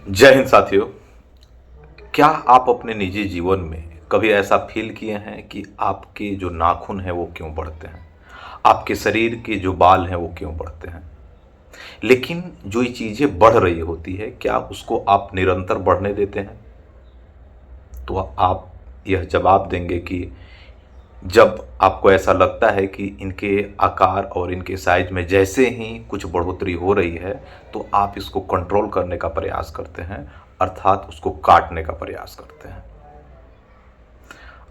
जय हिंद साथियों। क्या आप अपने निजी जीवन में कभी ऐसा फील किए हैं कि आपके जो नाखून हैं वो क्यों बढ़ते हैं, आपके शरीर के जो बाल हैं वो क्यों बढ़ते हैं, लेकिन जो ये चीज़ें बढ़ रही होती है क्या उसको आप निरंतर बढ़ने देते हैं? तो आप यह जवाब देंगे कि जब आपको ऐसा लगता है कि इनके आकार और इनके साइज में जैसे ही कुछ बढ़ोतरी हो रही है, तो आप इसको कंट्रोल करने का प्रयास करते हैं, अर्थात उसको काटने का प्रयास करते हैं।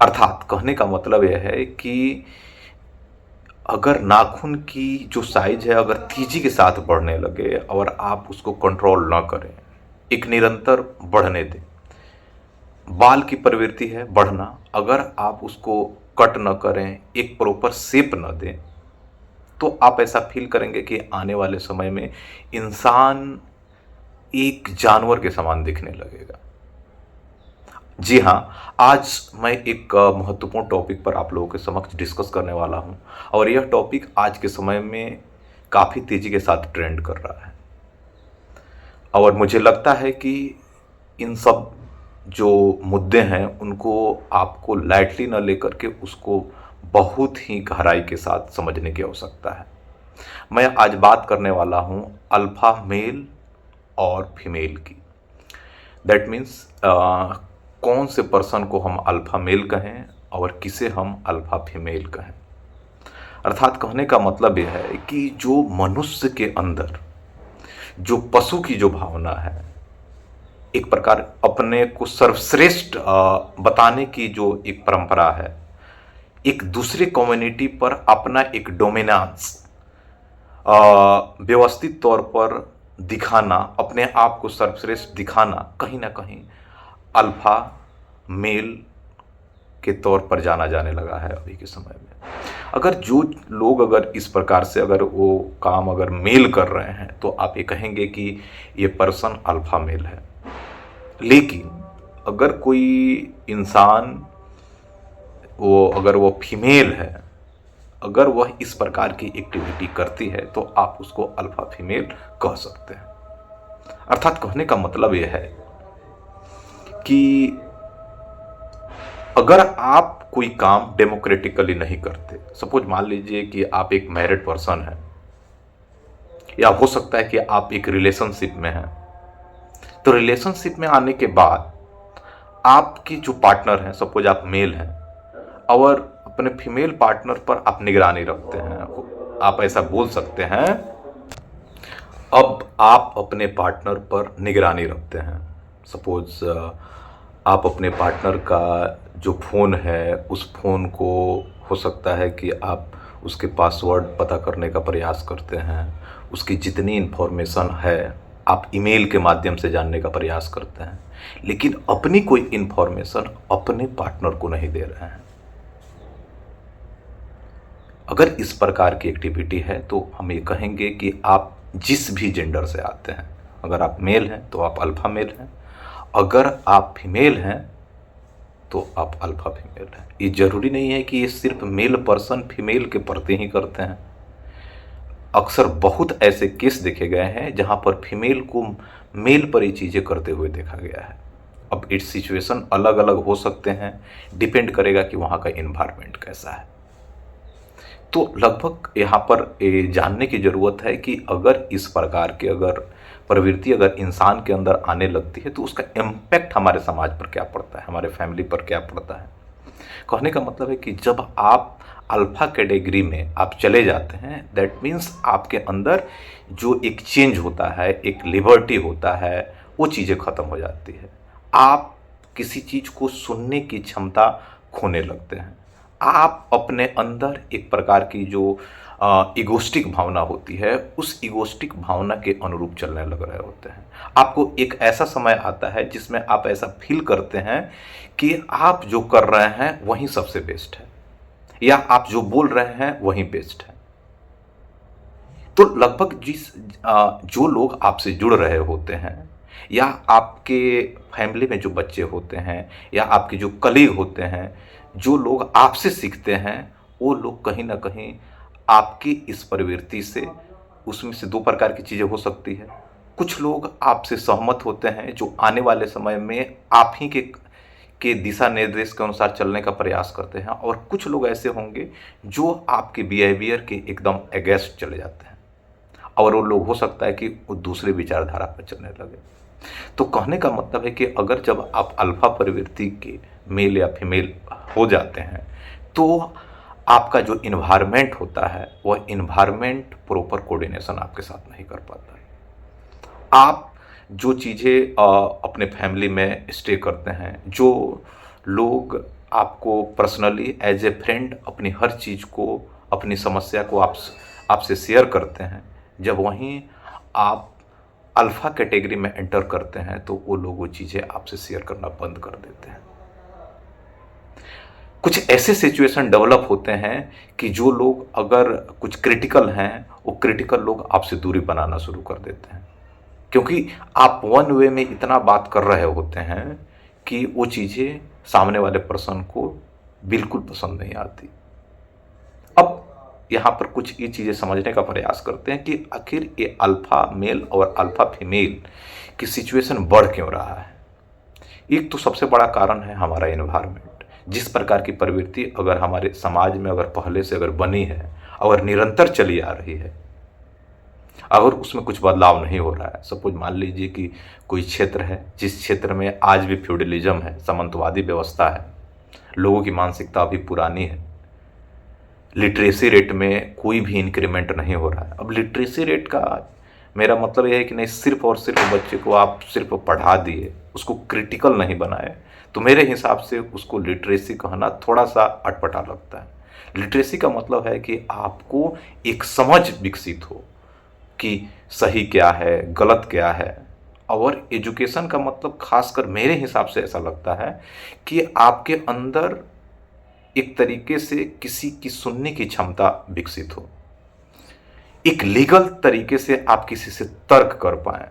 अर्थात कहने का मतलब यह है कि अगर नाखून की जो साइज है अगर तेजी के साथ बढ़ने लगे और आप उसको कंट्रोल ना करें, एक निरंतर बढ़ने दें, बाल की प्रवृत्ति है बढ़ना, अगर आप उसको कट न करें, एक प्रॉपर शेप न दें, तो आप ऐसा फील करेंगे कि आने वाले समय में इंसान एक जानवर के समान दिखने लगेगा। जी हाँ, आज मैं एक महत्वपूर्ण टॉपिक पर आप लोगों के समक्ष डिस्कस करने वाला हूँ और यह टॉपिक आज के समय में काफ़ी तेज़ी के साथ ट्रेंड कर रहा है और मुझे लगता है कि इन सब जो मुद्दे हैं उनको आपको लाइटली न लेकर के उसको बहुत ही गहराई के साथ समझने की आवश्यकता है। मैं आज बात करने वाला हूँ अल्फ़ा मेल और फीमेल की। दैट मीन्स कौन से पर्सन को हम अल्फ़ा मेल कहें और किसे हम अल्फ़ा फीमेल कहें। अर्थात कहने का मतलब यह है कि जो मनुष्य के अंदर जो पशु की जो भावना है, एक प्रकार अपने को सर्वश्रेष्ठ बताने की जो एक परंपरा है, एक दूसरे कम्युनिटी पर अपना एक डोमिनेंस व्यवस्थित तौर पर दिखाना, अपने आप को सर्वश्रेष्ठ दिखाना, कहीं ना कहीं अल्फा मेल के तौर पर जाना जाने लगा है अभी के समय में। अगर जो लोग अगर इस प्रकार से अगर वो काम अगर मेल कर रहे हैं तो आप ये कहेंगे कि ये पर्सन अल्फा मेल है। लेकिन अगर कोई इंसान अगर वो फीमेल है, अगर वह इस प्रकार की एक्टिविटी करती है तो आप उसको अल्फा फीमेल कह सकते हैं। अर्थात कहने का मतलब यह है कि अगर आप कोई काम डेमोक्रेटिकली नहीं करते, सपोज मान लीजिए कि आप एक मैरिड पर्सन हैं या हो सकता है कि आप एक रिलेशनशिप में हैं, तो रिलेशनशिप में आने के बाद आपकी जो पार्टनर हैं, सपोज आप मेल हैं और अपने फीमेल पार्टनर पर आप निगरानी रखते हैं, आप ऐसा बोल सकते हैं अब आप अपने पार्टनर पर निगरानी रखते हैं। सपोज आप अपने पार्टनर का जो फ़ोन है उस फ़ोन को हो सकता है कि आप उसके पासवर्ड पता करने का प्रयास करते हैं, उसकी जितनी इन्फॉर्मेशन है आप ईमेल के माध्यम से जानने का प्रयास करते हैं, लेकिन अपनी कोई इन्फॉर्मेशन अपने पार्टनर को नहीं दे रहे हैं। अगर इस प्रकार की एक्टिविटी है तो हम ये कहेंगे कि आप जिस भी जेंडर से आते हैं, अगर आप मेल हैं तो आप अल्फ़ा मेल हैं, अगर आप फीमेल हैं तो आप अल्फ़ा फीमेल हैं। ये ज़रूरी नहीं है कि ये सिर्फ मेल पर्सन फीमेल के प्रति ही करते हैं। अक्सर बहुत ऐसे केस देखे गए हैं जहाँ पर फीमेल को मेल पर ये चीज़ें करते हुए देखा गया है। अब इस सिचुएशन अलग अलग हो सकते हैं, डिपेंड करेगा कि वहाँ का इन्वायरमेंट कैसा है। तो लगभग यहाँ पर ये जानने की ज़रूरत है कि अगर इस प्रकार की अगर प्रवृत्ति अगर इंसान के अंदर आने लगती है तो उसका इम्पैक्ट हमारे समाज पर क्या पड़ता है, हमारे फैमिली पर क्या पड़ता है। कहने का मतलब है कि जब आप अल्फा कैटेगरी में आप चले जाते हैं, दैट मीन्स आपके अंदर जो एक चेंज होता है, एक लिबर्टी होता है, वो चीज़ें ख़त्म हो जाती है। आप किसी चीज़ को सुनने की क्षमता खोने लगते हैं। आप अपने अंदर एक प्रकार की जो इगोस्टिक भावना होती है, उस इगोस्टिक भावना के अनुरूप चलने लग रहे होते हैं। आपको एक ऐसा समय आता है जिसमें आप ऐसा फील करते हैं कि आप जो कर रहे हैं वही सबसे बेस्ट है या आप जो बोल रहे हैं वही बेस्ट है। तो लगभग जो लोग आपसे जुड़ रहे होते हैं या आपके फैमिली में जो बच्चे होते हैं या आपके जो कलीग होते हैं, जो लोग आपसे सीखते हैं, वो लोग कहीं ना कहीं आपकी इस प्रवृत्ति से, उसमें से दो प्रकार की चीज़ें हो सकती है। कुछ लोग आपसे सहमत होते हैं जो आने वाले समय में आप ही के दिशा निर्देश के अनुसार चलने का प्रयास करते हैं, और कुछ लोग ऐसे होंगे जो आपके बिहेवियर के एकदम अगेंस्ट चले जाते हैं, और वो लोग हो सकता है कि वो दूसरे विचारधारा पर चलने लगे। तो कहने का मतलब है कि अगर जब आप अल्फा प्रवृत्ति के मेल या फीमेल हो जाते हैं, तो आपका जो इन्वायरमेंट होता है वह इन्वायरमेंट प्रॉपर कोऑर्डिनेशन आपके साथ नहीं कर पाता है। आप जो चीज़ें अपने फैमिली में स्टे करते हैं, जो लोग आपको पर्सनली एज ए फ्रेंड अपनी हर चीज़ को, अपनी समस्या को आपसे शेयर करते हैं, जब वहीं आप अल्फ़ा कैटेगरी में एंटर करते हैं तो वो लोग वो चीज़ें आपसे शेयर करना बंद कर देते हैं। कुछ ऐसे सिचुएशन डेवलप होते हैं कि जो लोग अगर कुछ क्रिटिकल हैं, वो क्रिटिकल लोग आपसे दूरी बनाना शुरू कर देते हैं, क्योंकि आप वन वे में इतना बात कर रहे होते हैं कि वो चीज़ें सामने वाले पर्सन को बिल्कुल पसंद नहीं आती। अब यहाँ पर कुछ ये चीज़ें समझने का प्रयास करते हैं कि आखिर ये अल्फ़ा मेल और अल्फ़ा फीमेल की सिचुएशन बढ़ क्यों रहा है। एक तो सबसे बड़ा कारण है हमारा एनवायरनमेंट। जिस प्रकार की प्रवृत्ति अगर हमारे समाज में अगर पहले से अगर बनी है और निरंतर चली आ रही है, अगर उसमें कुछ बदलाव नहीं हो रहा है, सपोज मान लीजिए कि कोई क्षेत्र है जिस क्षेत्र में आज भी फ्यूडलिज्म है, सामंतवादी व्यवस्था है, लोगों की मानसिकता अभी पुरानी है, लिटरेसी रेट में कोई भी इंक्रीमेंट नहीं हो रहा है। अब लिटरेसी रेट का मेरा मतलब यह है कि नहीं सिर्फ और सिर्फ बच्चे को आप सिर्फ पढ़ा दिए, उसको क्रिटिकल नहीं बनाए, तो मेरे हिसाब से उसको लिटरेसी कहना थोड़ा सा अटपटा लगता है। लिटरेसी का मतलब है कि आपको एक समझ विकसित हो कि सही क्या है, गलत क्या है। और एजुकेशन का मतलब खासकर मेरे हिसाब से ऐसा लगता है कि आपके अंदर एक तरीके से किसी की सुनने की क्षमता विकसित हो, एक लीगल तरीके से आप किसी से तर्क कर पाएं।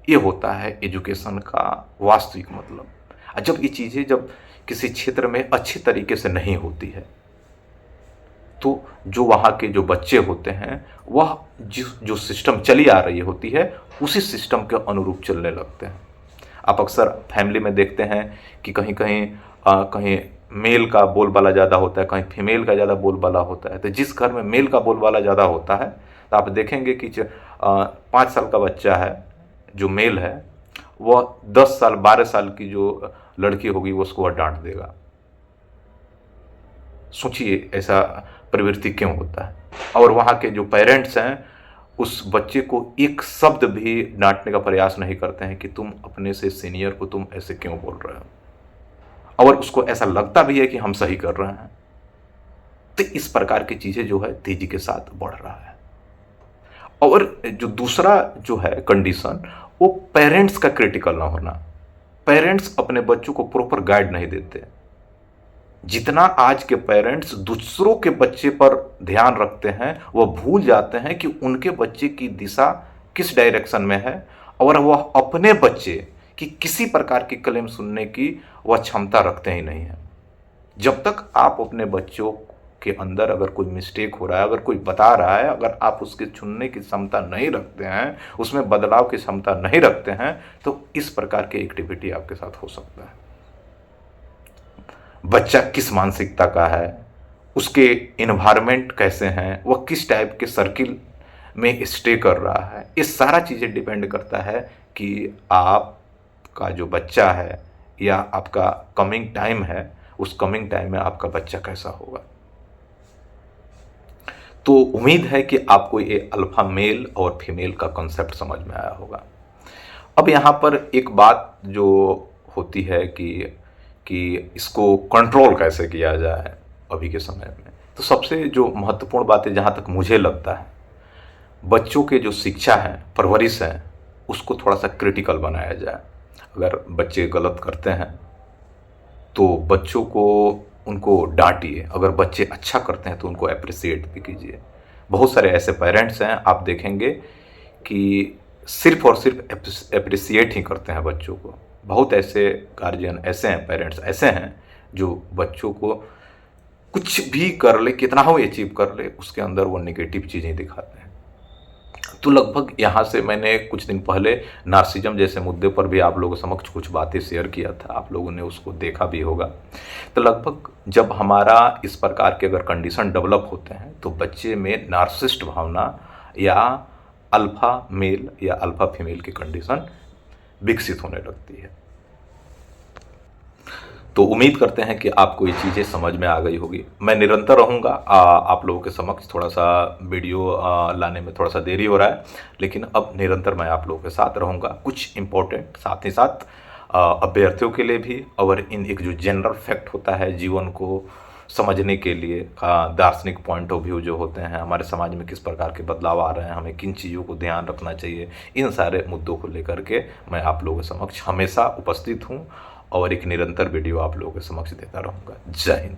ये होता है एजुकेशन का वास्तविक मतलब। जब ये चीज़ें जब किसी क्षेत्र में अच्छी तरीके से नहीं होती है, तो जो वहाँ के जो बच्चे होते हैं वह जो सिस्टम चली आ रही होती है उसी सिस्टम के अनुरूप चलने लगते हैं। आप अक्सर फैमिली में देखते हैं कि कहीं कहीं कहीं मेल का बोलबाला ज़्यादा होता है, कहीं फीमेल का ज़्यादा बोलबाला होता है। तो जिस घर में मेल का बोलबाला ज़्यादा होता है तो आप देखेंगे कि 5 साल का बच्चा है जो मेल है, वह 10 साल 12 साल की जो लड़की होगी वो उसको वह डांट देगा। सोचिए ऐसा प्रवृत्ति क्यों होता है। और वहाँ के जो पेरेंट्स हैं उस बच्चे को एक शब्द भी डांटने का प्रयास नहीं करते हैं कि तुम अपने से सीनियर को तुम ऐसे क्यों बोल रहे हो, और उसको ऐसा लगता भी है कि हम सही कर रहे हैं। तो इस प्रकार की चीज़ें जो है तेजी के साथ बढ़ रहा है। और जो दूसरा जो है कंडीशन, वो पेरेंट्स का क्रिटिकल ना होना। पेरेंट्स अपने बच्चों को प्रॉपर गाइड नहीं देते। जितना आज के पेरेंट्स दूसरों के बच्चे पर ध्यान रखते हैं, वह भूल जाते हैं कि उनके बच्चे की दिशा किस डायरेक्शन में है, और वह अपने बच्चे की किसी प्रकार की क्लेम सुनने की वह क्षमता रखते ही नहीं है। जब तक आप अपने बच्चों के अंदर अगर कोई मिस्टेक हो रहा है, अगर कोई बता रहा है, अगर आप उसके सुनने की क्षमता नहीं रखते हैं, उसमें बदलाव की क्षमता नहीं रखते हैं, तो इस प्रकार की एक्टिविटी आपके साथ हो सकता है। बच्चा किस मानसिकता का है, उसके इन्वायरमेंट कैसे हैं, वह किस टाइप के सर्किल में स्टे कर रहा है, ये सारा चीज़ें डिपेंड करता है कि आपका जो बच्चा है या आपका कमिंग टाइम है, उस कमिंग टाइम में आपका बच्चा कैसा होगा। तो उम्मीद है कि आपको ये अल्फा मेल और फीमेल का कॉन्सेप्ट समझ में आया होगा। अब यहाँ पर एक बात जो होती है कि इसको कंट्रोल कैसे किया जाए अभी के समय में, तो सबसे जो महत्वपूर्ण बात है जहाँ तक मुझे लगता है, बच्चों के जो शिक्षा है, परवरिश है, उसको थोड़ा सा क्रिटिकल बनाया जाए। अगर बच्चे गलत करते हैं तो बच्चों को उनको डांटिए, अगर बच्चे अच्छा करते हैं तो उनको अप्रिसिएट भी कीजिए। बहुत सारे ऐसे पेरेंट्स हैं आप देखेंगे कि सिर्फ और सिर्फ अप्रिसिएट ही करते हैं बच्चों को। बहुत ऐसे गार्जियन ऐसे हैं, पेरेंट्स ऐसे हैं जो बच्चों को कुछ भी कर ले, कितना हो अचीव कर ले, उसके अंदर वो नेगेटिव चीज़ें दिखाते हैं। तो लगभग यहाँ से मैंने कुछ दिन पहले नार्सिज्म जैसे मुद्दे पर भी आप लोगों के समक्ष कुछ बातें शेयर किया था, आप लोगों ने उसको देखा भी होगा। तो लगभग जब हमारा इस प्रकार के अगर कंडीशन डेवलप होते हैं तो बच्चे में नार्सिसिस्ट भावना या अल्फा मेल या अल्फा फीमेल की कंडीशन विकसित होने लगती है। तो उम्मीद करते हैं कि आपको ये चीज़ें समझ में आ गई होगी। मैं निरंतर रहूँगा आप लोगों के समक्ष। थोड़ा सा वीडियो लाने में थोड़ा सा देरी हो रहा है, लेकिन अब निरंतर मैं आप लोगों के साथ रहूँगा। कुछ इम्पोर्टेंट साथ ही साथ अभ्यर्थियों के लिए भी, और इन एक जो जनरल फैक्ट होता है जीवन को समझने के लिए, दार्शनिक पॉइंट ऑफ व्यू जो होते हैं, हमारे समाज में किस प्रकार के बदलाव आ रहे हैं, हमें किन चीज़ों को ध्यान रखना चाहिए, इन सारे मुद्दों को लेकर के मैं आप लोगों के समक्ष हमेशा उपस्थित हूँ और एक निरंतर वीडियो आप लोगों के समक्ष देता रहूँगा। जय हिंद।